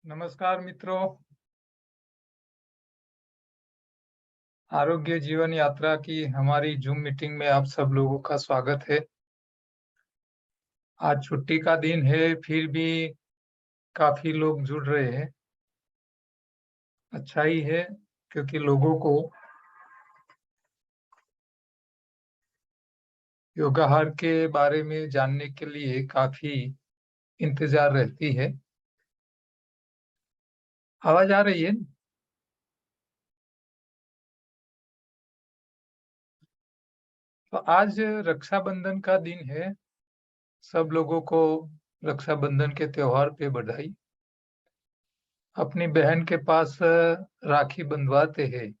नमस्कार मित्रों। आरोग्य जीवन यात्रा की हमारी जूम मीटिंग में आप सब लोगों का स्वागत है। आज छुट्टी का दिन है, फिर भी काफी लोग जुड़ रहे हैं। अच्छा ही है, क्योंकि लोगों को योगाहार के बारे में जानने के लिए काफी इंतजार रहती है। आवाज आ रही है? तो आज रक्षाबंधन का दिन है। सब लोगों को रक्षाबंधन के त्योहार पे बधाई। अपनी बहन के पास राखी बंधवाते हैं,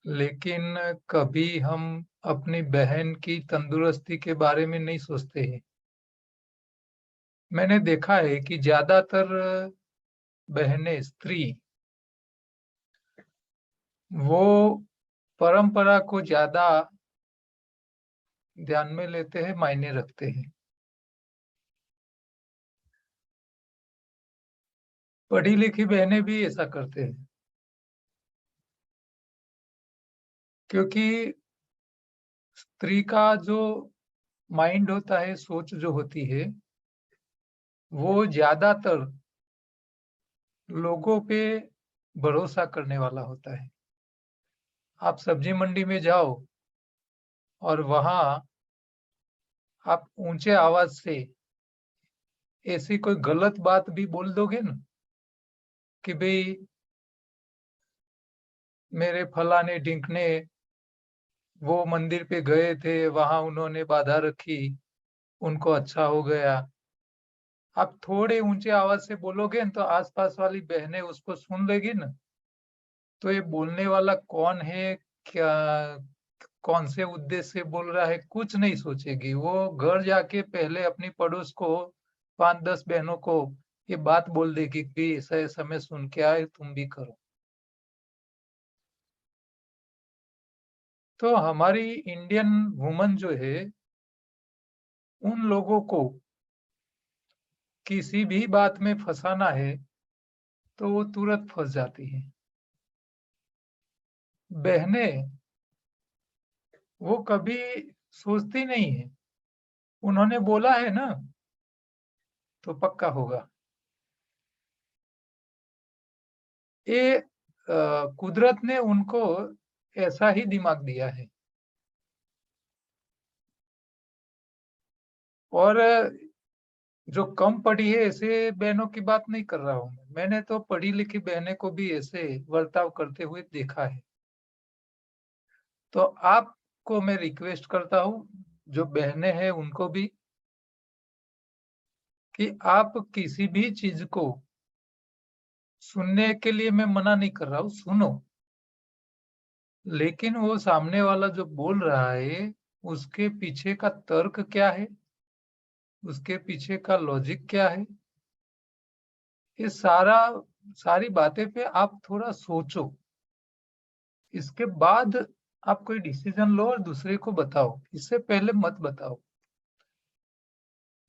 लेकिन कभी हम अपनी बहन की तंदुरुस्ती के बारे में नहीं सोचते हैं। मैंने देखा है कि ज्यादातर बहनें, स्त्री, वो परंपरा को ज्यादा ध्यान में लेते हैं, मायने रखते हैं। पढ़ी लिखी बहनें भी ऐसा करते हैं, क्योंकि स्त्री का जो माइंड होता है, सोच जो होती है, वो ज्यादातर लोगों पे भरोसा करने वाला होता है। आप सब्जी मंडी में जाओ और वहां आप ऊंचे आवाज से ऐसी कोई गलत बात भी बोल दोगे ना, कि भाई मेरे फलाने ढिंकने वो मंदिर पे गए थे, वहां उन्होंने बाधा रखी, उनको अच्छा हो गया। आप थोड़े ऊंचे आवाज से बोलोगे ना, तो आसपास वाली बहनें उसको सुन लेगी ना, तो ये बोलने वाला कौन है, क्या, कौन से उद्देश्य से बोल रहा है, कुछ नहीं सोचेगी। वो घर जाके पहले अपनी पड़ोस को, 5-10 बहनों को ये बात बोल देगी कि ऐसा ऐसा मैं सुन के आए, तुम भी करो। तो हमारी इंडियन वुमन जो है, उन लोगों को किसी भी बात में फंसाना है तो वो तुरंत फंस जाती है। बहनें, वो कभी सोचती नहीं है। उन्होंने बोला है ना, तो पक्का होगा। ये कुदरत ने उनको ऐसा ही दिमाग दिया है। और जो कम पढ़ी है, ऐसे बहनों की बात नहीं कर रहा हूं मैंने तो पढ़ी लिखी बहनें को भी ऐसे बर्ताव करते हुए देखा है। तो आपको मैं रिक्वेस्ट करता हूँ, जो बहनें हैं उनको भी, कि आप किसी भी चीज को सुनने के लिए मैं मना नहीं कर रहा हूँ, सुनो, लेकिन वो सामने वाला जो बोल रहा है, उसके पीछे का तर्क क्या है, उसके पीछे का लॉजिक क्या है, ये सारी बातें पे आप थोड़ा सोचो। इसके बाद आप कोई डिसीजन लो और दूसरे को बताओ, इससे पहले मत बताओ।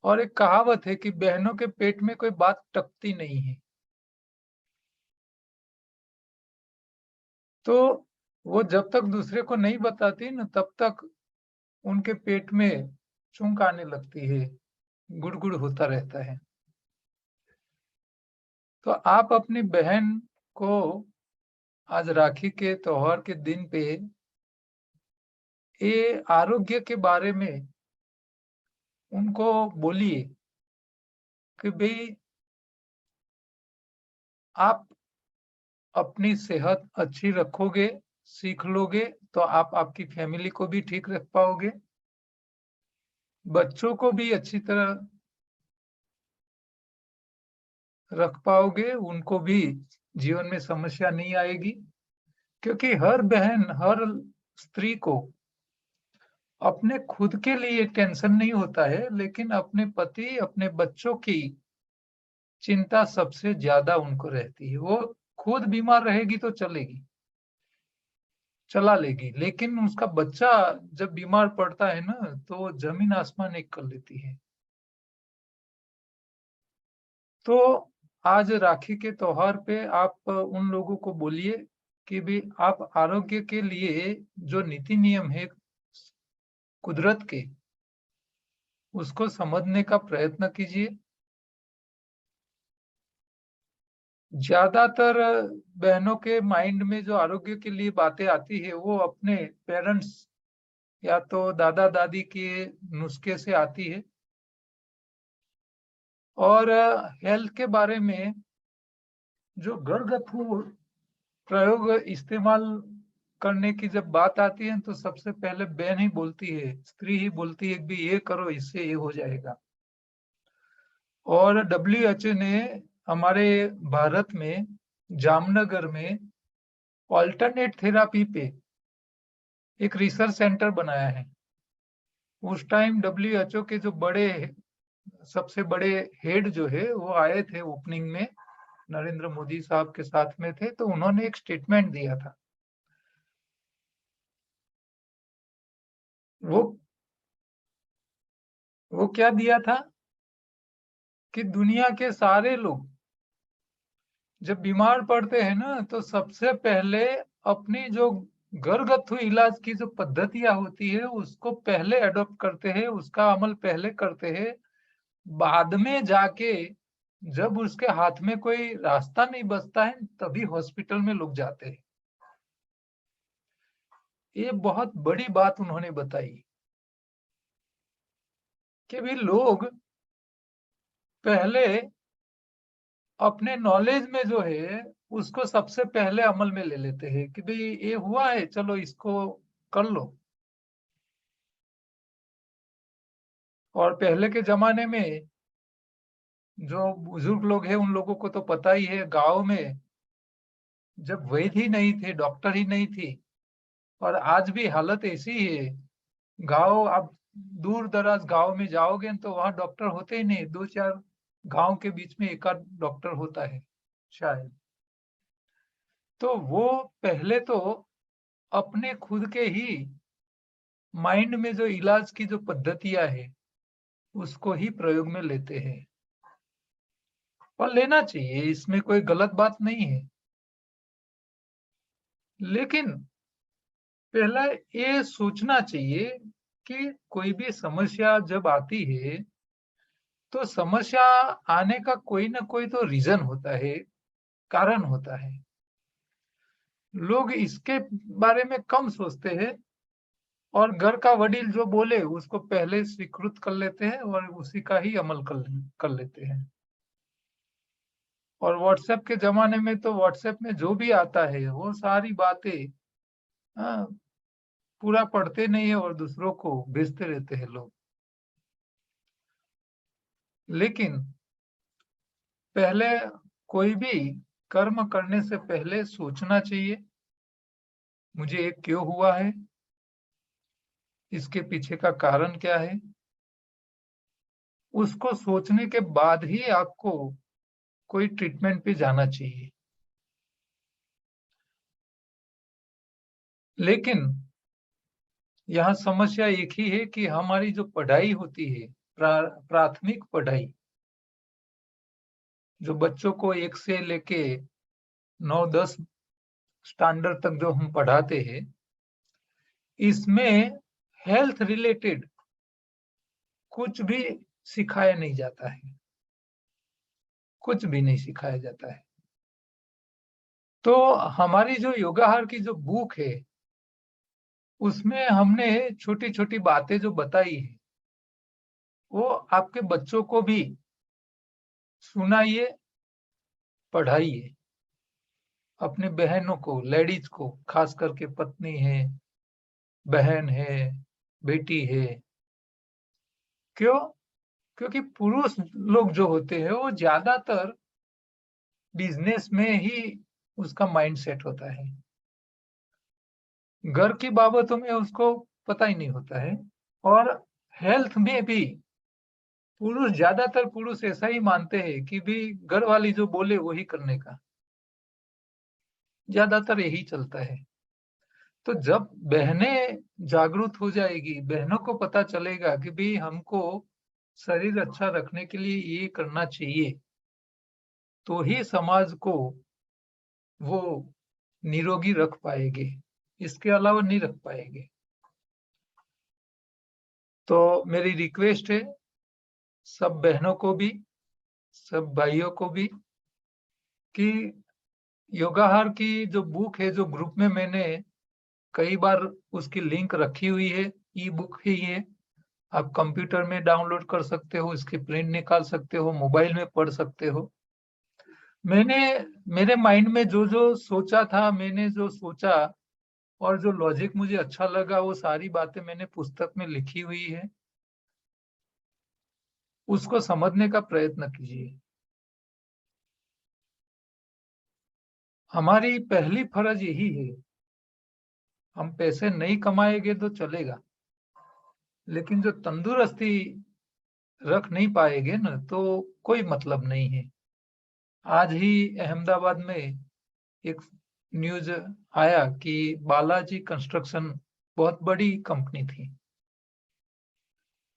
और एक कहावत है कि बहनों के पेट में कोई बात टकती नहीं है। तो वो जब तक दूसरे को नहीं बताती ना, तब तक उनके पेट में चुंक आने लगती है, गुड़गुड़ होता रहता है। तो आप अपनी बहन को आज राखी के त्योहार के दिन पे ये आरोग्य के बारे में उनको बोलिए कि भाई, आप अपनी सेहत अच्छी रखोगे, सीख लोगे, तो आप आपकी फैमिली को भी ठीक रख पाओगे, बच्चों को भी अच्छी तरह रख पाओगे, उनको भी जीवन में समस्या नहीं आएगी। क्योंकि हर बहन, हर स्त्री को अपने खुद के लिए टेंशन नहीं होता है, लेकिन अपने पति, अपने बच्चों की चिंता सबसे ज्यादा उनको रहती है। वो खुद बीमार रहेगी तो चलेगी, चला लेगी, लेकिन उसका बच्चा जब बीमार पड़ता है ना, तो वो जमीन आसमान एक कर लेती है। तो आज राखी के त्योहार पे आप उन लोगों को बोलिए कि भी आप आरोग्य के लिए जो नीति नियम है कुदरत के, उसको समझने का प्रयत्न कीजिए। ज्यादातर बहनों के माइंड में जो आरोग्य के लिए बातें आती है वो अपने पेरेंट्स या तो दादा दादी के नुस्खे से आती है। और हेल्थ के बारे में जो घरगथ्थू प्रयोग इस्तेमाल करने की जब बात आती है तो सबसे पहले बहन ही बोलती है, स्त्री ही बोलती है कि ये करो, इससे ये हो जाएगा। और WHO ने हमारे भारत में जामनगर में ऑल्टरनेट थेरापी पे एक रिसर्च सेंटर बनाया है। उस टाइम WHO के जो सबसे बड़े हेड जो है वो आए थे ओपनिंग में, नरेंद्र मोदी साहब के साथ में थे, तो उन्होंने एक स्टेटमेंट दिया था। वो वो क्या दिया था कि दुनिया के सारे लोग जब बीमार पड़ते हैं ना तो सबसे पहले अपनी जो घरगथ्थू इलाज की जो पद्धतियां होती है उसको पहले अडॉप्ट करते हैं, उसका अमल पहले करते हैं। बाद में जाके जब उसके हाथ में कोई रास्ता नहीं बचता है तभी हॉस्पिटल में लोग जाते हैं। ये बहुत बड़ी बात उन्होंने बताई कि भी लोग पहले अपने नॉलेज में जो है उसको सबसे पहले अमल में ले लेते हैं कि भाई ये हुआ है, चलो इसको कर लो। और पहले के जमाने में जो बुजुर्ग लोग हैं उन लोगों को तो पता ही है, गांव में जब वैद्य ही नहीं थे, डॉक्टर ही नहीं थी, और आज भी हालत ऐसी है। गांव आप दूर दराज गांव में जाओगे तो वहां डॉक्टर होते ही नहीं, दो चार गांव के बीच में एक आध डॉक्टर होता है शायद। तो वो पहले तो अपने खुद के ही माइंड में जो इलाज की जो पद्धतियां है उसको ही प्रयोग में लेते हैं, और लेना चाहिए, इसमें कोई गलत बात नहीं है। लेकिन पहला ये सोचना चाहिए कि कोई भी समस्या जब आती है तो समस्या आने का कोई ना कोई तो रीजन होता है, कारण होता है। लोग इसके बारे में कम सोचते हैं और घर का वडील जो बोले उसको पहले स्वीकृत कर लेते हैं और उसी का ही अमल कर लेते हैं। और व्हाट्सएप के जमाने में तो व्हाट्सएप में जो भी आता है वो सारी बातें, हाँ, पूरा पढ़ते नहीं है और दूसरों को भेजते रहते हैं लोग। लेकिन पहले कोई भी कर्म करने से पहले सोचना चाहिए, मुझे ये क्यों हुआ है, इसके पीछे का कारण क्या है। उसको सोचने के बाद ही आपको कोई ट्रीटमेंट पे जाना चाहिए। लेकिन यहाँ समस्या एक ही है कि हमारी जो पढ़ाई होती है, प्राथमिक पढ़ाई, जो बच्चों को 1 से लेके 9-10 स्टैंडर्ड तक जो हम पढ़ाते हैं, इसमें हेल्थ रिलेटेड कुछ भी सिखाया नहीं जाता है, कुछ भी नहीं सिखाया जाता है। तो हमारी जो योगाहार की जो बुक है उसमें हमने छोटी छोटी बातें जो बताई है वो आपके बच्चों को भी सुनाइए, पढ़ाइए। अपने बहनों को, लेडीज को, खास करके पत्नी है, बहन है, बेटी है। क्यों? क्योंकि पुरुष लोग जो होते हैं वो ज्यादातर बिजनेस में ही उसका माइंड सेट होता है, घर की बाबतों में उसको पता ही नहीं होता है। और हेल्थ में भी ज्यादातर पुरुष ऐसा ही मानते हैं कि भी घर वाली जो बोले वही करने का, ज्यादातर यही चलता है। तो जब बहनें जागरूक हो जाएगी, बहनों को पता चलेगा कि भी हमको शरीर अच्छा रखने के लिए ये करना चाहिए, तो ही समाज को वो निरोगी रख पाएंगे, इसके अलावा नहीं रख पाएंगे। तो मेरी रिक्वेस्ट है सब बहनों को भी, सब भाइयों को भी, कि योगाहार की जो बुक है, जो ग्रुप में मैंने कई बार उसकी लिंक रखी हुई है, ई बुक ही है, आप कंप्यूटर में डाउनलोड कर सकते हो, इसकी प्रिंट निकाल सकते हो, मोबाइल में पढ़ सकते हो। मैंने मेरे माइंड में जो जो सोचा था, मैंने जो सोचा और जो लॉजिक मुझे अच्छा लगा, वो सारी बातें मैंने पुस्तक में लिखी हुई है। उसको समझने का प्रयत्न कीजिए। हमारी पहली फर्ज यही है, हम पैसे नहीं कमाएंगे तो चलेगा, लेकिन जो तंदुरुस्ती रख नहीं पाएंगे ना, तो कोई मतलब नहीं है। आज ही अहमदाबाद में एक न्यूज आया कि बालाजी कंस्ट्रक्शन बहुत बड़ी कंपनी थी,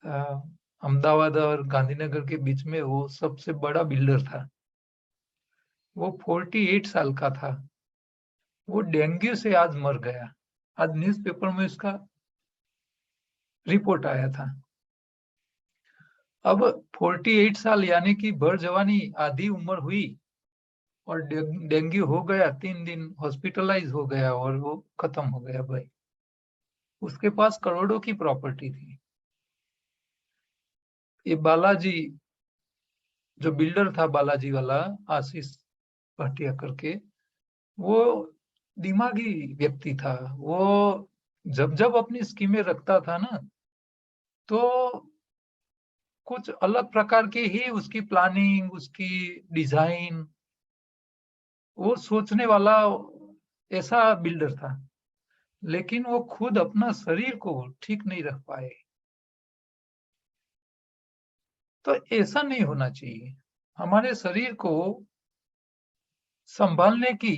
अहमदाबाद और गांधीनगर के बीच में वो सबसे बड़ा बिल्डर था। वो 48 साल का था। वो डेंगू से आज मर गया। आज न्यूज़पेपर में उसका रिपोर्ट आया था। अब 48 साल यानी कि भर जवानी आधी उम्र हुई और डेंगू हो गया, 3 दिन हॉस्पिटलाइज हो गया और वो खत्म हो गया भाई। उसके पास करोड़ों की प्रॉपर्टी थी। ये बालाजी जो बिल्डर था, बालाजी वाला, आशीष भाटिया करके, वो दिमागी व्यक्ति था। वो जब जब अपनी स्कीमें रखता था ना, तो कुछ अलग प्रकार की ही उसकी प्लानिंग, उसकी डिजाइन, वो सोचने वाला ऐसा बिल्डर था। लेकिन वो खुद अपना शरीर को ठीक नहीं रख पाए। तो ऐसा नहीं होना चाहिए। हमारे शरीर को संभालने की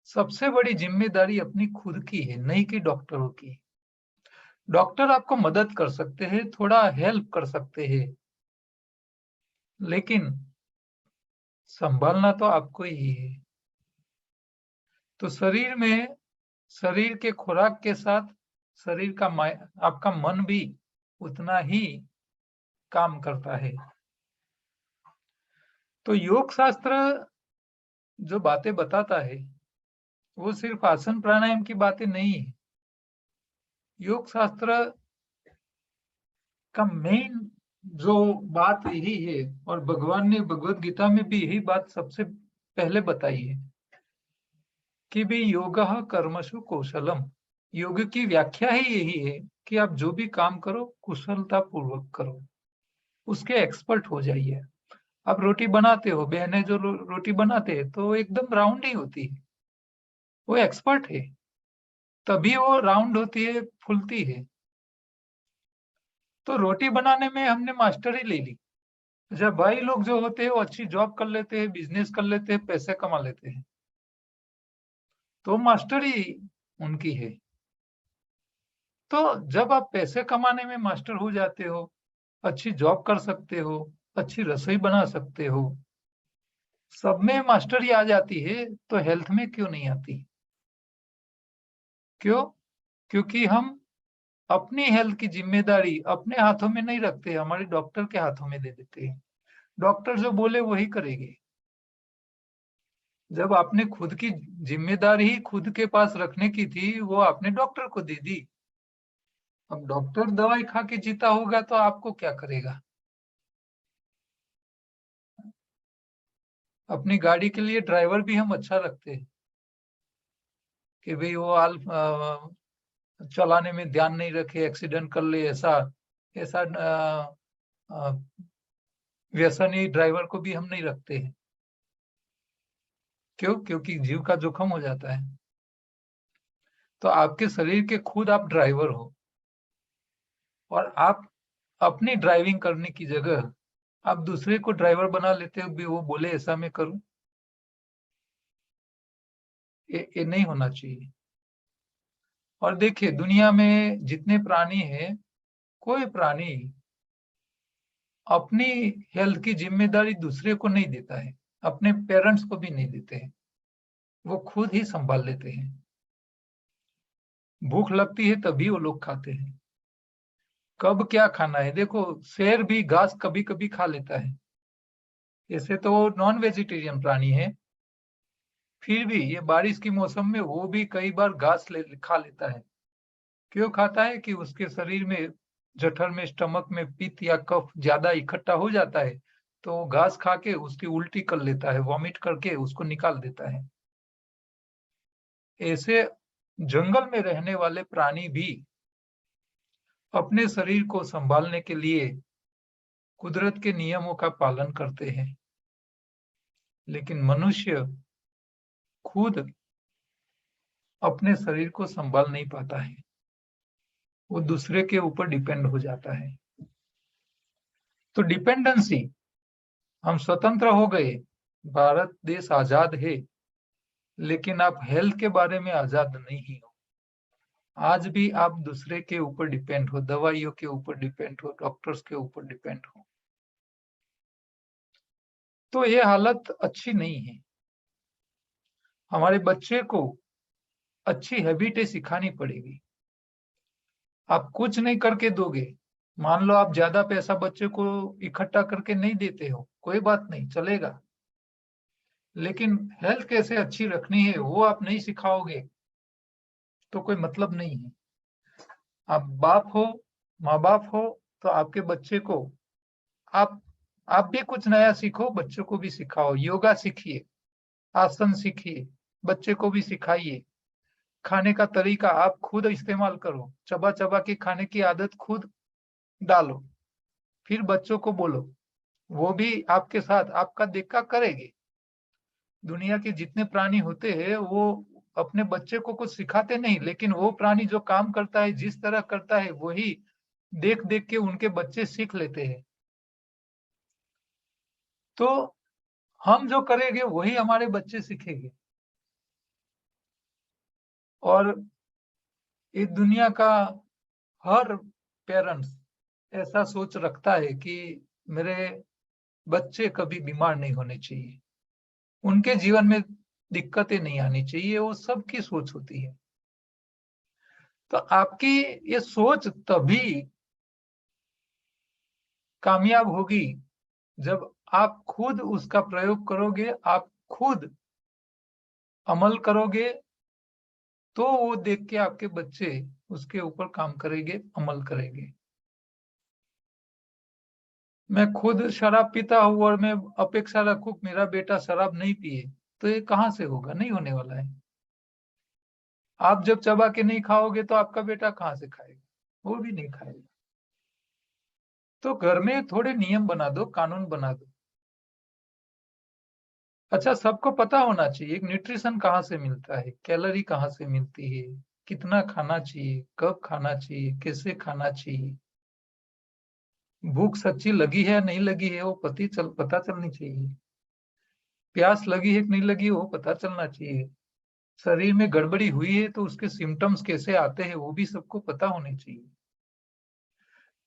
सबसे बड़ी जिम्मेदारी अपनी खुद की है, नहीं कि डॉक्टरों की। डॉक्टर आपको मदद कर सकते हैं, थोड़ा हेल्प कर सकते हैं, लेकिन संभालना तो आपको ही है। तो शरीर के खुराक के साथ शरीर का आपका मन भी उतना ही काम करता है। तो योग शास्त्र जो बातें बताता है, वो सिर्फ आसन प्राणायाम की बातें नहीं है। योग शास्त्र का मेन जो बात यही है, और भगवान ने भगवत गीता में भी यही बात सबसे पहले बताई है कि भी योगः कर्मसु कौशलम। योग की व्याख्या ही यही है कि आप जो भी काम करो कुशलता पूर्वक करो, उसके एक्सपर्ट हो जाइए। आप रोटी बनाते हो, बहनें जो रोटी बनाते हैं तो एकदम राउंड ही होती है, वो एक्सपर्ट है, तभी वो राउंड होती है, फूलती है। तो रोटी बनाने में हमने मास्टरी ले ली। अच्छा, भाई लोग जो होते हैं वो अच्छी जॉब कर लेते हैं, बिजनेस कर लेते हैं, पैसे कमा लेते हैं, तो मास्टरी उनकी है। तो जब आप पैसे कमाने में मास्टर हो जाते हो, अच्छी जॉब कर सकते हो, अच्छी रसोई बना सकते हो, सब में मास्टरी आ जाती है, तो हेल्थ में क्यों नहीं आती? क्यों? क्योंकि हम अपनी हेल्थ की जिम्मेदारी अपने हाथों में नहीं रखते, हमारे डॉक्टर के हाथों में दे देते हैं। डॉक्टर जो बोले वही करेंगे। जब आपने खुद की जिम्मेदारी ही खुद के पास रखने की थी, वो आपने डॉक्टर को दे दी। अब डॉक्टर दवाई खा के जीता होगा तो आपको क्या करेगा? अपनी गाड़ी के लिए ड्राइवर भी हम अच्छा रखते हैं कि भाई वो चलाने में ध्यान नहीं रखे, एक्सीडेंट कर ले, ऐसा ऐसा व्यसनी ड्राइवर को भी हम नहीं रखते हैं। क्यों? क्योंकि जीव का जोखम हो जाता है। तो आपके शरीर के खुद आप ड्राइवर हो, और आप अपनी ड्राइविंग करने की जगह आप दूसरे को ड्राइवर बना लेते हो, भी वो बोले ऐसा मैं करूं। ये नहीं होना चाहिए। और देखिए, दुनिया में जितने प्राणी हैं, कोई प्राणी अपनी हेल्थ की जिम्मेदारी दूसरे को नहीं देता है, अपने पेरेंट्स को भी नहीं देते हैं, वो खुद ही संभाल लेते हैं। भूख लगती है तभी वो लोग खाते हैं। कब क्या खाना है, देखो शेर भी घास कभी कभी खा लेता है, ऐसे तो वो नॉन वेजिटेरियन प्राणी है, फिर भी ये बारिश की मौसम में वो भी कई बार घास खा लेता है। क्यों खाता है कि उसके शरीर में जठर में स्टमक में पित्त या कफ ज्यादा इकट्ठा हो जाता है, तो वो घास खा के उसकी उल्टी कर लेता है, वॉमिट करके उसको निकाल देता है। ऐसे जंगल में रहने वाले प्राणी भी अपने शरीर को संभालने के लिए कुदरत के नियमों का पालन करते हैं, लेकिन मनुष्य खुद अपने शरीर को संभाल नहीं पाता है, वो दूसरे के ऊपर डिपेंड हो जाता है। तो डिपेंडेंसी, हम स्वतंत्र हो गए, भारत देश आजाद है, लेकिन आप हेल्थ के बारे में आजाद नहीं हो। आज भी आप दूसरे के ऊपर डिपेंड हो, दवाइयों के ऊपर डिपेंड हो, डॉक्टर्स के ऊपर डिपेंड हो। तो ये हालत अच्छी नहीं है। हमारे बच्चे को अच्छी हैबिटें सिखानी पड़ेगी। आप कुछ नहीं करके दोगे, मान लो आप ज्यादा पैसा बच्चे को इकट्ठा करके नहीं देते हो, कोई बात नहीं, चलेगा, लेकिन हेल्थ कैसे अच्छी रखनी है वो आप नहीं सिखाओगे तो कोई मतलब नहीं है। आप बाप हो, माँ बाप हो, तो आपके बच्चे को आप आप भी कुछ नया सीखो, बच्चों को भी सिखाओ। योगा सीखिए, आसन सीखिए, बच्चे को भी सिखाइए। खाने का तरीका आप खुद इस्तेमाल करो, चबा चबा के खाने की आदत खुद डालो, फिर बच्चों को बोलो, वो भी आपके साथ आपका देखा करेंगे। दुनिया के जितने प्राणी होते हैं वो अपने बच्चे को कुछ सिखाते नहीं, लेकिन वो प्राणी जो काम करता है, जिस तरह करता है, वही देख देख के उनके बच्चे सीख लेते हैं। तो हम जो करेंगे वही हमारे बच्चे सीखेंगे। और इस दुनिया का हर पेरेंट्स ऐसा सोच रखता है कि मेरे बच्चे कभी बीमार नहीं होने चाहिए, उनके जीवन में दिक्कतें नहीं आनी चाहिए, वो सबकी सोच होती है। तो आपकी ये सोच तभी कामयाब होगी जब आप खुद उसका प्रयोग करोगे, आप खुद अमल करोगे, तो वो देख के आपके बच्चे उसके ऊपर काम करेंगे, अमल करेंगे। मैं खुद शराब पीता हूँ और मैं अपेक्षा रखूं कि मेरा बेटा शराब नहीं पिए, तो ये कहाँ से होगा, नहीं होने वाला है। आप जब चबा के नहीं खाओगे तो आपका बेटा कहाँ से खाएगा, वो भी नहीं खाएगा। तो घर में थोड़े नियम बना दो, कानून बना दो। अच्छा, सबको पता होना चाहिए न्यूट्रिशन कहाँ से मिलता है, कैलोरी कहाँ से मिलती है, कितना खाना चाहिए, कब खाना चाहिए, कैसे खाना चाहिए। भूख सच्ची लगी है या नहीं लगी है वो पता चलनी चाहिए। प्यास लगी है कि नहीं लगी वो पता चलना चाहिए। शरीर में गड़बड़ी हुई है तो उसके सिम्टम्स कैसे आते हैं वो भी सबको पता होने चाहिए।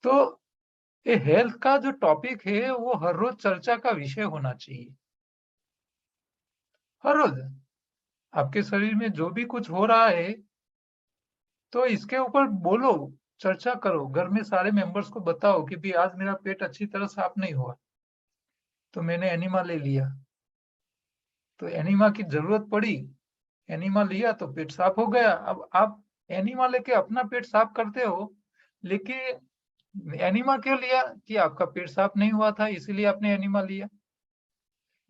तो ये हेल्थ का जो टॉपिक है वो हर रोज चर्चा का विषय होना चाहिए। हर रोज आपके शरीर में जो भी कुछ हो रहा है तो इसके ऊपर बोलो, चर्चा करो, घर में सारे मेंबर्स को बताओ कि भी आज मेरा पेट अच्छी तरह साफ नहीं हुआ तो मैंने एनिमा ले लिया, तो एनिमा की जरूरत पड़ी, एनिमा लिया तो पेट साफ हो गया। अब आप एनिमा लेके अपना पेट साफ करते हो, लेकिन एनिमा क्यों लिया कि आपका पेट साफ नहीं हुआ था इसीलिए आपने एनिमा लिया।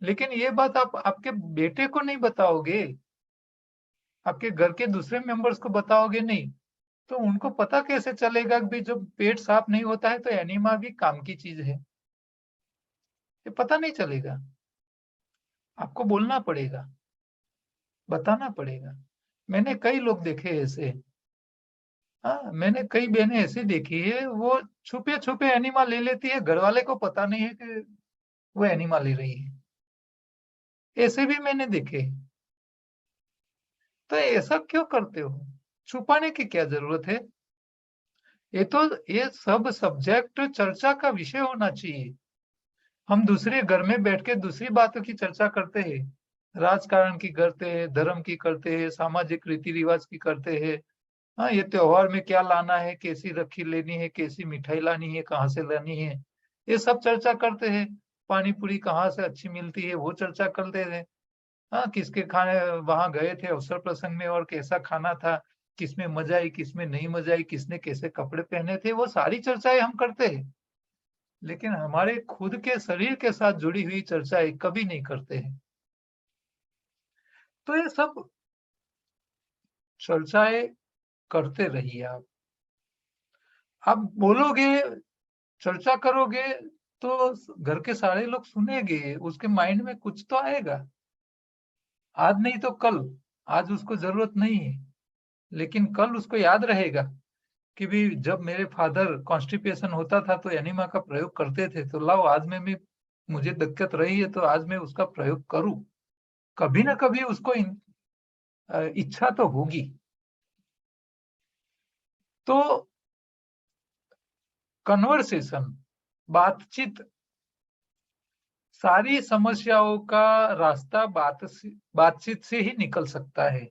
लेकिन ये बात आप आपके बेटे को नहीं बताओगे, आपके घर के दूसरे मेंबर्स को बताओगे नहीं, तो उनको पता कैसे चलेगा कि जब पेट साफ नहीं होता है तो एनीमा भी काम की चीज है। ये पता नहीं चलेगा, आपको बोलना पड़ेगा, बताना पड़ेगा। मैंने कई लोग देखे ऐसे, हाँ मैंने कई बहनें ऐसी देखी है, वो छुपे छुपे एनिमा ले लेती है, घर वाले को पता नहीं है कि वो एनिमा ले रही है। ऐसे भी मैंने देखे। तो ऐसा क्यों करते हो, छुपाने की क्या जरूरत है। ये सब सब्जेक्ट चर्चा का विषय होना चाहिए। हम दूसरे घर में बैठ के दूसरी बातों की चर्चा करते हैं, राजकारण की करते हैं, धर्म की करते हैं, सामाजिक रीति रिवाज की करते हैं। हाँ, ये त्योहार में क्या लाना है, कैसी राखी लेनी है, कैसी मिठाई लानी है, कहाँ से लानी है, ये सब चर्चा करते हैं। पानी पूरी कहाँ से अच्छी मिलती है वो चर्चा करते हैं। हाँ, किसके खाने वहां गए थे अवसर प्रसंग में और कैसा खाना था, किसमें मजा आई, किसमें नहीं मजा आई, किसने कैसे कपड़े पहने थे, वो सारी चर्चाएं हम करते हैं। लेकिन हमारे खुद के शरीर के साथ जुड़ी हुई चर्चाएं कभी नहीं करते हैं। तो ये सब चर्चाएं करते रहिए आप। आप बोलोगे, चर्चा करोगे, तो घर के सारे लोग सुनेंगे, उसके माइंड में कुछ तो आएगा। आज नहीं तो कल, आज उसको जरूरत नहीं है, लेकिन कल उसको याद रहेगा कि भी जब मेरे फादर कॉन्स्टिपेशन होता था तो एनिमा का प्रयोग करते थे, तो लाओ आज में भी मुझे दिक्कत रही है तो आज मैं उसका प्रयोग करूं। कभी ना कभी उसको इच्छा तो होगी। तो कन्वर्सेशन, बातचीत, सारी समस्याओं का रास्ता बातचीत से ही निकल सकता है।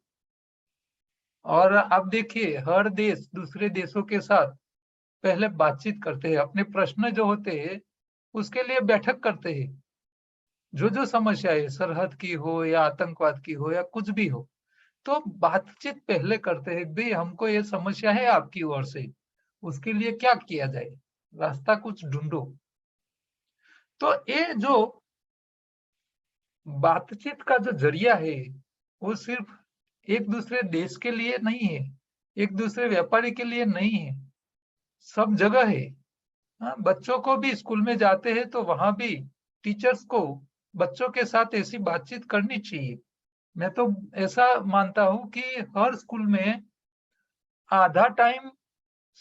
और अब देखिए, हर देश दूसरे देशों के साथ पहले बातचीत करते हैं, अपने प्रश्न जो होते हैं उसके लिए बैठक करते हैं। जो समस्या है, सरहद की हो या आतंकवाद की हो या कुछ भी हो, तो बातचीत पहले करते हैं। भाई हमको ये समस्या है आपकी ओर से, उसके लिए क्या किया जाए, रास्ता कुछ ढूंढो। तो ये जो बातचीत का जो जरिया है, वो सिर्फ एक दूसरे देश के लिए नहीं है, एक दूसरे व्यापारी के लिए नहीं है, सब जगह है। हाँ, बच्चों को भी स्कूल में जाते हैं तो वहां भी टीचर्स को बच्चों के साथ ऐसी बातचीत करनी चाहिए। मैं तो ऐसा मानता हूँ कि हर स्कूल में आधा टाइम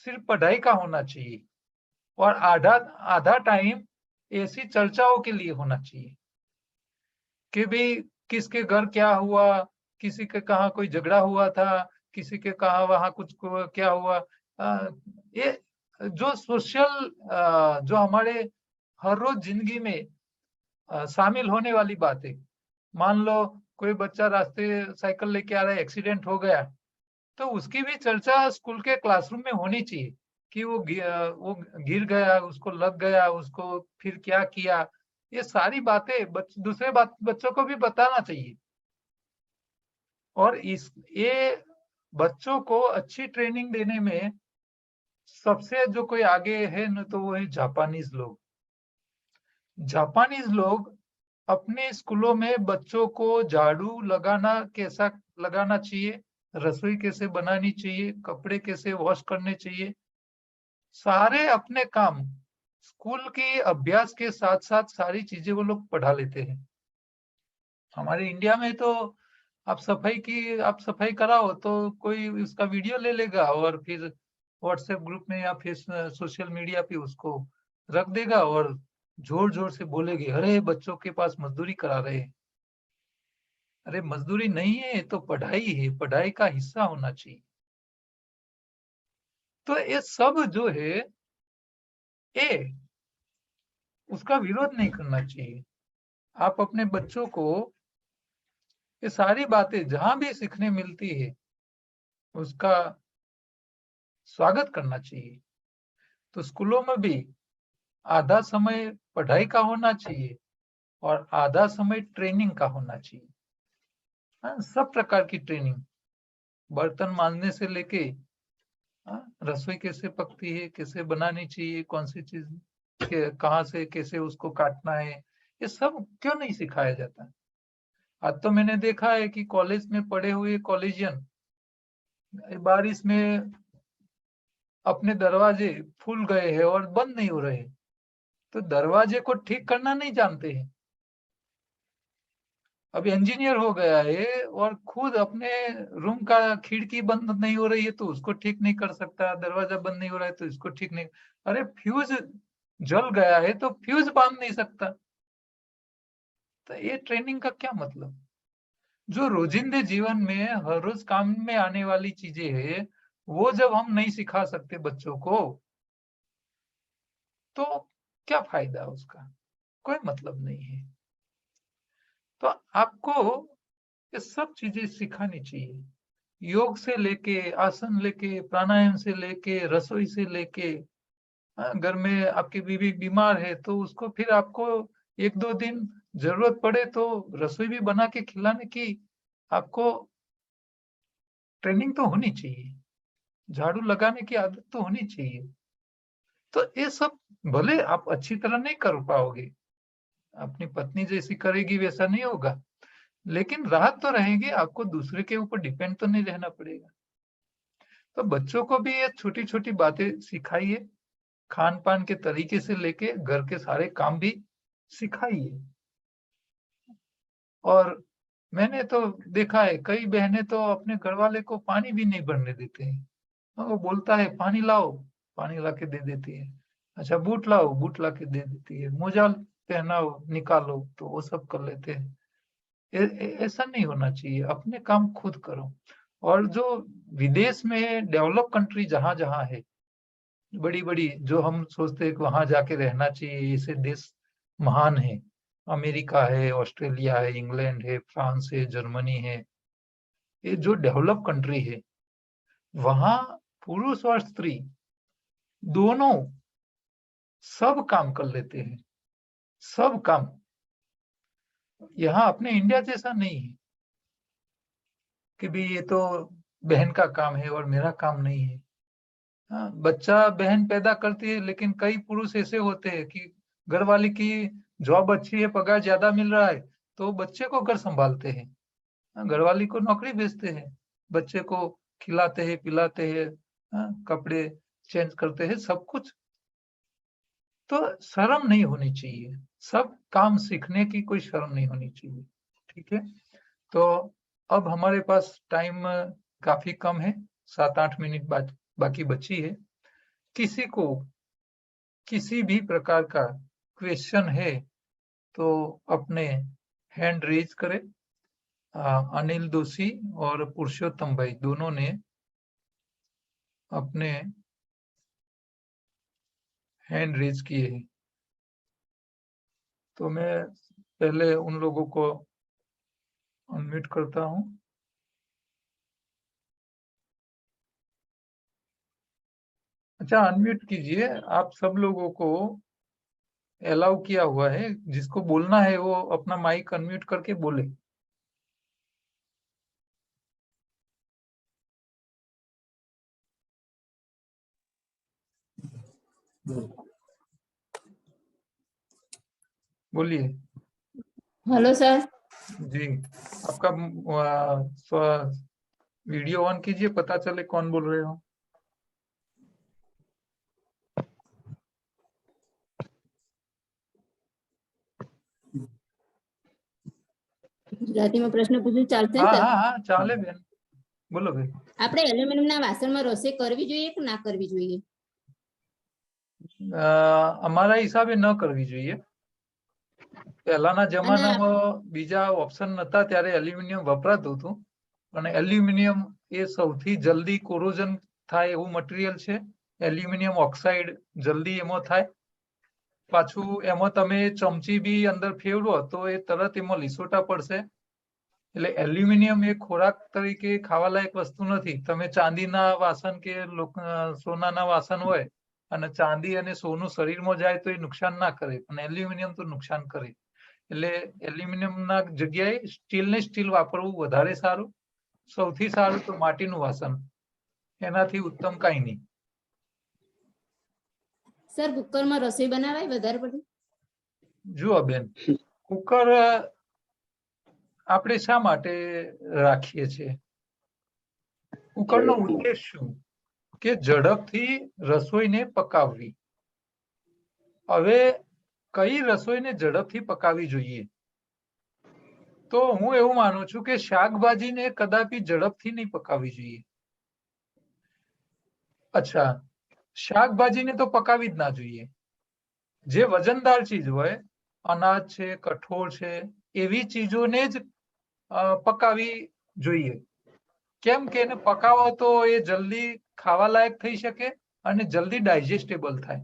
सिर्फ पढ़ाई का होना चाहिए और आधा आधा टाइम ऐसी चर्चाओं के लिए होना चाहिए कि भी किसके घर क्या हुआ, किसी के कहाँ कोई झगड़ा हुआ था, किसी के कहाँ वहां कुछ क्या हुआ। ये जो सोशल, जो हमारे हर रोज जिंदगी में शामिल होने वाली बातें। मान लो कोई बच्चा रास्ते साइकिल लेके आ रहा है, एक्सीडेंट हो गया, तो उसकी भी चर्चा स्कूल के क्लासरूम में होनी चाहिए कि वो गिर गया, उसको लग गया, उसको फिर क्या किया। ये सारी बातें दूसरे बच्चों को भी बताना चाहिए। और इस ये बच्चों को अच्छी ट्रेनिंग देने में सबसे जो कोई आगे है न, तो वो है जापानीज लोग। जापानीज लोग अपने स्कूलों में बच्चों को झाड़ू लगाना कैसा लगाना चाहिए, रसोई कैसे बनानी चाहिए, कपड़े कैसे वॉश करने चाहिए, सारे अपने काम स्कूल के अभ्यास के साथ साथ सारी चीजें वो लोग पढ़ा लेते हैं। हमारे इंडिया में तो आप सफाई कराओ तो कोई उसका वीडियो ले लेगा और फिर व्हाट्सएप ग्रुप में या फिर सोशल मीडिया पे उसको रख देगा और जोर जोर से बोलेगी, अरे बच्चों के पास मजदूरी करा रहे हैं। अरे मजदूरी नहीं है, ये तो पढ़ाई है, पढ़ाई का हिस्सा होना चाहिए। तो ये सब जो है, ये उसका विरोध नहीं करना चाहिए। आप अपने बच्चों को ये सारी बातें जहां भी सीखने मिलती है उसका स्वागत करना चाहिए। तो स्कूलों में भी आधा समय पढ़ाई का होना चाहिए और आधा समय ट्रेनिंग का होना चाहिए। हाँ, सब प्रकार की ट्रेनिंग, बर्तन मांजने से लेके, हाँ, रसोई कैसे पकती है, कैसे बनानी चाहिए, कौन सी चीज कहाँ से कैसे उसको काटना है, ये सब क्यों नहीं सिखाया जाता। आज तो मैंने देखा है कि कॉलेज में पढ़े हुए कॉलेजियन बारिश में अपने दरवाजे फूल गए हैं और बंद नहीं हो रहे, तो दरवाजे को ठीक करना नहीं जानते हैं। अब इंजीनियर हो गया है और खुद अपने रूम का खिड़की बंद नहीं हो रही है तो उसको ठीक नहीं कर सकता, दरवाजा बंद नहीं हो रहा है तो इसको ठीक नहीं। अरे फ्यूज जल गया है तो फ्यूज बांध नहीं सकता। तो ये ट्रेनिंग का क्या मतलब। जो रोजिंदे जीवन में हर रोज काम में आने वाली चीजें है, वो जब हम नहीं सिखा सकते बच्चों को, तो क्या फायदा उसका? कोई मतलब नहीं है। तो आपको ये सब चीजें सिखानी चाहिए, योग से लेके, आसन लेके, प्राणायाम से लेके, रसोई से लेके। घर में आपकी बीवी बीमार है तो उसको फिर आपको 1-2 दिन जरूरत पड़े तो रसोई भी बना के खिलाने की आपको ट्रेनिंग तो होनी चाहिए, झाड़ू लगाने की आदत तो होनी चाहिए। तो ये सब भले आप अच्छी तरह नहीं कर पाओगे, अपनी पत्नी जैसी करेगी वैसा नहीं होगा, लेकिन राहत तो रहेगी, आपको दूसरे के ऊपर डिपेंड तो नहीं रहना पड़ेगा। तो बच्चों को भी ये छोटी-छोटी बातें सिखाइए, खान-पान के तरीके से लेके घर के सारे काम भी सिखाइए। और मैंने तो देखा है कई बहनें तो अपने घरवाले को पानी भी नहीं भरने देते हैं। वो बोलता है पानी लाओ, पानी ला के दे देती है। अच्छा बूट लाओ, बूट ला के दे देती है। मोजा पहनाओ, निकालो, तो वो सब कर लेते हैं। ऐसा नहीं होना चाहिए, अपने काम खुद करो। और जो विदेश में डेवलप कंट्री जहाँ-जहाँ है, बड़ी-बड़ी जो हम सोचते हैं कि वहाँ जाके रहना चाहिए, ऐसे देश महान है। अमेरिका है, ऑस्ट्रेलिया है, इंग्लैंड है, फ्रांस है, जर्मनी है। ये जो डेवलप कंट्री है, वहाँ पुरुष और स्त्री दोनों सब काम कर लेते हैं, सब काम। यहाँ अपने इंडिया जैसा नहीं है कि भाई ये तो बहन का काम है और मेरा काम नहीं है। हाँ, बच्चा बहन पैदा करती है, लेकिन कई पुरुष ऐसे होते हैं कि घरवाली की जॉब अच्छी है, पगार ज्यादा मिल रहा है, तो बच्चे को घर संभालते हैं। हाँ, घरवाली को नौकरी भेजते हैं, बच्चे को खिलाते हैं, पिलाते हैं, हाँ, कपड़े चेंज करते हैं, सब कुछ। तो शर्म नहीं होनी चाहिए, सब काम सीखने की कोई शर्म नहीं होनी चाहिए। ठीक है, तो अब हमारे पास टाइम काफी कम है, 7-8 मिनट बाकी बची है। किसी को किसी भी प्रकार का क्वेश्चन है तो अपने हैंड रेज करें। अनिल दोषी और पुरुषोत्तम भाई दोनों ने अपने हैंड रेज किए हैं, तो मैं पहले उन लोगों को अनम्यूट करता हूं। अच्छा, अनम्यूट कीजिए, आप सब लोगों को अलाउ किया हुआ है, जिसको बोलना है वो अपना माइक अनम्यूट करके बोले। बोलिए। Hello sir. जी, आपका वीडियो ऑन कीजिए, पता चले कौन बोल रहे हो। ગુજરાતીમાં પ્રશ્ન પૂછું ચાલશે हाँ સર? हाँ हाँ, ચાલે બેન, બોલો ભાઈ। આપણે એલ્યુમિનિયમના વાસણમાં રસોઈ કરવી જોઈએ કે ના કરવી જોઈએ? અમારા હિસાબે ન કરવી જોઈએ। પહેલાના અને જમાનામાં બીજા ઓપ્શન નતા ત્યારે એલ્યુમિનિયમ વપરાતું હતું, અને એલ્યુમિનિયમ એ સૌથી જલ્દી કોરોઝન થાય એવું મટીરિયલ છે। એલ્યુમિનિયમ ઓક્સાઇડ જલ્દી એમાં થાય, પાછું એમાં તમે ચમચી બી અંદર ફેરવો તો એ તરત એમાં લીસોટા પડશે। એટલે એલ્યુમિનિયમ એ ખોરાક તરીકે ખાવાલાયક વસ્તુ નથી। તમે ચાંદીના વાસણ કે સોનાના વાસણ હોય અને ચાંદી અને સોનું શરીરમાં જાય તો એ નુકસાન ના કરે, પણ એલ્યુમિનિયમ તો નુકસાન કરે। એટલે એલ્યુમિનિયમના જગ્યાએ સ્ટીલ ને સ્ટીલ વાપરવું વધારે સારું। સૌથી સારું તો માટીનું વાસણ, એનાથી ઉત્તમ કાંઈ નહીં। સર કુકરમાં રસોઈ બનાવાય વધારે પડતી? જુઓ બેન, કુકર આપણે શા માટે રાખીએ છીએ? કુકરનો ઉદ્દેશ શું? કે ઝડપથી રસોઈને પકાવવી। હવે કઈ રસોઈને ઝડપથી પકાવવી જોઈએ? તો હું એવું માનું છું કે શાકભાજીને કદાપી ઝડપથી નહીં પકાવવી જોઈએ। અચ્છા, શાકભાજીને તો પકાવી જ ના જોઈએ। જે વજનદાર ચીજ હોય, અનાજ છે, કઠોળ છે, એવી ચીજોને જ પકાવી જોઈએ। કેમ કે એને પકાવો તો એ જલ્દી ખાવા લાયક થઈ શકે અને જલ્દી ડાયજેસ્ટેબલ થાય.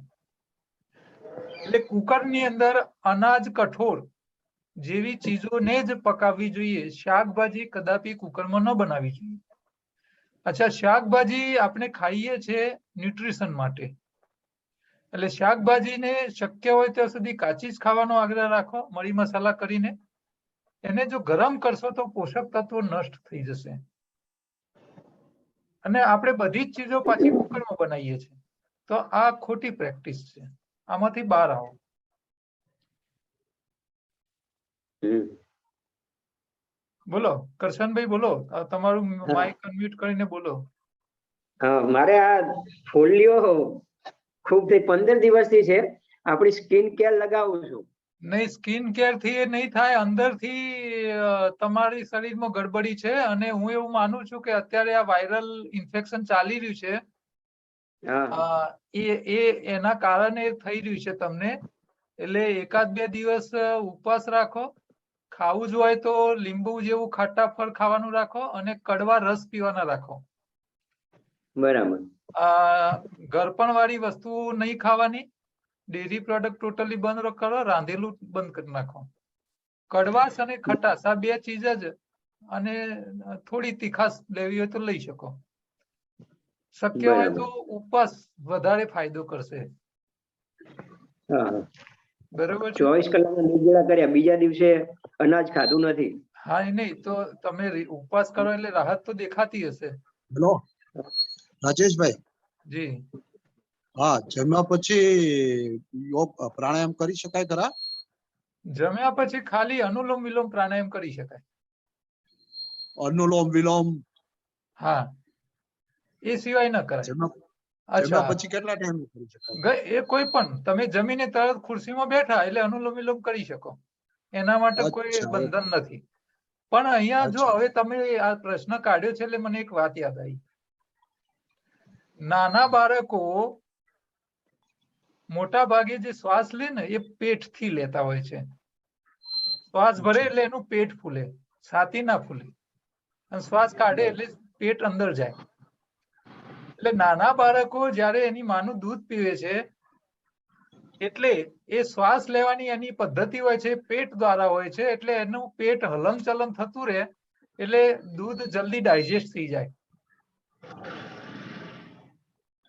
એટલે કુકરની અંદર અનાજ કઠોળ જેવી ચીજોને જ પકાવવી જોઈએ. શાકભાજી કદાપી કુકરમાં ન બનાવવી જોઈએ. અચ્છા, શાકભાજી આપણે ખાઈએ છીએ ન્યુટ્રિશન માટે, એટલે શાકભાજીને શક્ય હોય ત્યાં સુધી કાચી જ ખાવાનો આગ્રહ રાખો, મરી મસાલા કરીને. એને જો ગરમ કરશો તો પોષક તત્વો નષ્ટ થઈ જશે. અને આપણે બધી જ ચીજો પાછી કુકરમાં બનાવીએ છીએ, તો આ ખોટી પ્રેક્ટિસ છે. આમાંથી બહાર આવો. બોલો કરશનભાઈ, બોલો. તમારું માઇક અનમ્યુટ કરીને બોલો. મારે આ ફોલ્લીઓ ખૂબ 15 દિવસથી છે. આપણી સ્કિન કેર લગાવું છું. નહીં, સ્કિન કેર થી એ નહીં થાય. અંદરથી તમારી શરીરમાં ગડબડી છે. અને હું એવું માનું છું કે અત્યારે આ વાયરલ ઇન્ફેક્શન ચાલી રહ્યું છે, એના કારણે થઈ રહ્યું છે તમને. એટલે 1-2 દિવસ ઉપવાસ રાખો. ખાવું જ હોય તો લીંબુ જેવું ખાટા ફળ ખાવાનું રાખો અને કડવા રસ પીવાના રાખો. બરાબર. ગરપણ વાળી વસ્તુ નહીં ખાવાની. ડેરી પ્રોડક્ટ ટોટલી બંધ કરો. રાંધેલું બંધ કરી નાખો. કડવાશ અને ખટાશ આ 2 ચીજ જ. અને થોડી તીખાશ લેવી હોય તો લઈ શકો. શક્ય હોય તો ઉપવાસ વધારે ફાયદો કરશે. બરોબર છે. 24 કલાકના નિર્જળા કર્યા, બીજા દિવસે અનાજ ખાધું નથી. હા, એ નહીં તો તમે ઉપવાસ કરો એટલે રાહત તો દેખાતી હશે. હેલો રાજેશભાઈ. જી હા, જમ્યા પછી યોગ પ્રાણાયામ કરી શકાય ખરા? જમ્યા પછી ખાલી અનુલોમ વિલોમ પ્રાણાયામ કરી શકાય. અનુલોમ વિલોમ? હા, એ સિવાય ન કરાય. જમ્યા પછી કેટલા ટાઈમ કરી શકાય? એ કોઈ પણ તમે જમીને તરત ખુરશીમાં બેઠા એટલે અનુલોમ વિલોમ કરી શકો. એના માટે કોઈ બંધન નથી. પણ અહીંયા જો હવે તમે આ પ્રશ્ન કાઢ્યો છે એટલે મને એક વાત યાદ આવી. નાના બાળકો મોટા ભાગે જે શ્વાસ લે ને એ પેટથી લેતા હોય છે. શ્વાસ ભરે એટલે એનું પેટ ફૂલે, છાતી ના ફૂલે. અને શ્વાસ કાઢે એટલે પેટ અંદર જાય. એટલે નાના બાળકો જ્યારે એની માનું દૂધ પીવે છે એટલે એ શ્વાસ લેવાની એની પદ્ધતિ હોય છે પેટ દ્વારા હોય છે. એટલે એનું પેટ હલન ચલન થતું રહે એટલે દૂધ જલ્દી ડાયજેસ્ટ થઈ જાય.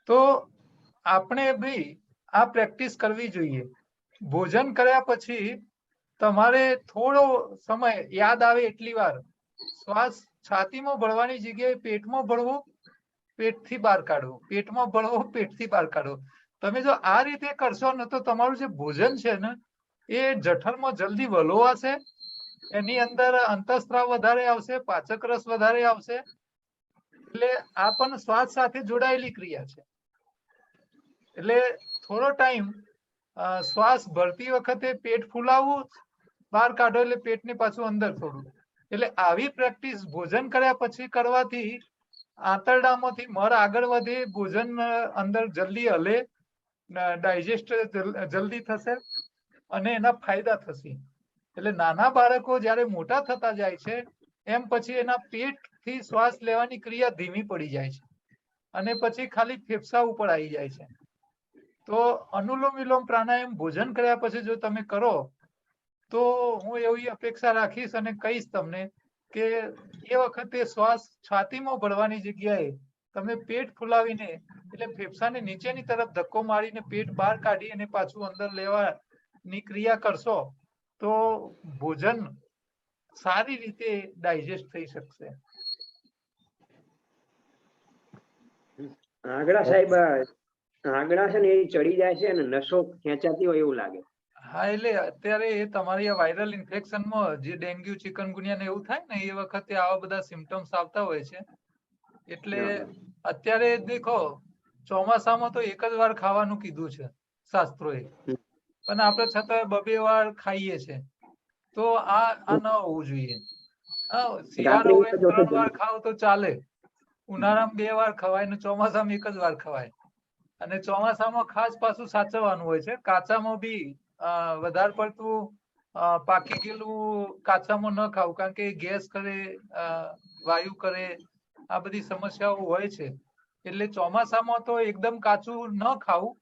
તો આપણે ભાઈ આ પ્રેક્ટિસ કરવી જોઈએ. ભોજન કર્યા પછી તમારે થોડો સમય યાદ આવે એટલી વાર શ્વાસ છાતીમાં ભળવાની જગ્યાએ પેટમાં ભળવો, પેટથી બહાર કાઢવો, પેટમાં ભળવો, પેટથી બહાર કાઢવો. તમે જો આ રીતે કરશો ને તો તમારું જે ભોજન છે ને એ જઠરમાં જલ્દી વલોવાશે. એની અંદર અંતઃસ્ત્રાવ વધારે આવશે, પાચક રસ વધારે આવશે. એટલે આ પણ શ્વાસ સાથે જોડાયેલી ક્રિયા છે. એટલે થોડો ટાઈમ શ્વાસ ભરતી વખતે પેટ ફૂલાવવું, બહાર કાઢો એટલે પેટને પાછું અંદર થોડું. એટલે આવી પ્રેક્ટિસ ભોજન કર્યા પછી કરવાથી આંતરડામાંથી મળ આગળ વધે, ભોજન અંદર જલ્દી હલે, ડાયજેસ્ટ જલ્દી થશે અને એના ફાયદા થશે. એટલે નાના બાળકો જ્યારે મોટા થતા જાય છે એમ પછી એના પેટથી શ્વાસ લેવાની ક્રિયા ધીમી પડી જાય છે અને પછી ખાલી ફેફસા ઉપર આવી જાય છે. તો અનુલોમ વિલોમ પ્રાણાયામ ભોજન કર્યા પછી જો તમે કરો તો હું એવી અપેક્ષા રાખીશ અને કહીશ તમને કે એ વખતે શ્વાસ છાતીમાં ભળવાની જગ્યાએ તમે પેટ ફૂલાવીને એટલે ફેફસાને નીચેની તરફ ધક્કો મારીને પેટ બહાર કાઢી અને પાછું અંદર લેવાની ક્રિયા કરશો તો ભોજન સારી રીતે ડાયજેસ્ટ થઈ શકશે. આંગળા સાહેબ, આંગળા છે ને એ ચડી જાય છે અને નસો ખેંચાતી હોય એવું લાગે. હા, એટલે અત્યારે એ તમારી આ વાયરલ ઇન્ફેક્શનમાં જે ડેન્ગ્યુ ચિકનગુનિયા ને એવું થાય ને એ વખતે આવા બધા સિમ્ટમ્સ આવતા હોય છે. એટલે અત્યારે દેખો ચોમાસામાં તો એક જ વાર ખાવાનું કીધું છે શાસ્ત્રોએ, પણ આપણે છતાં 2-2 વાર ખાઈએ છે. તો આ ન હોવું જોઈએ. શિયાળો હોય 3 વાર ખાવ તો ચાલે, ઉનાળામાં 2 વાર ખવાય ને ચોમાસામાં 1 જ વાર ખવાય. અને ચોમાસામાં ખાસ પાછું સાચવવાનું હોય છે. કાચામાં બી વધારે પડતું પાકી ગયેલું કાચામાં ન ખાવું, કારણ કે ગેસ કરે, વાયુ કરે, આ બધી સમસ્યાઓ હોય છે. એટલે ચોમાસામાં તો એકદમ કાચું ન ખાવું.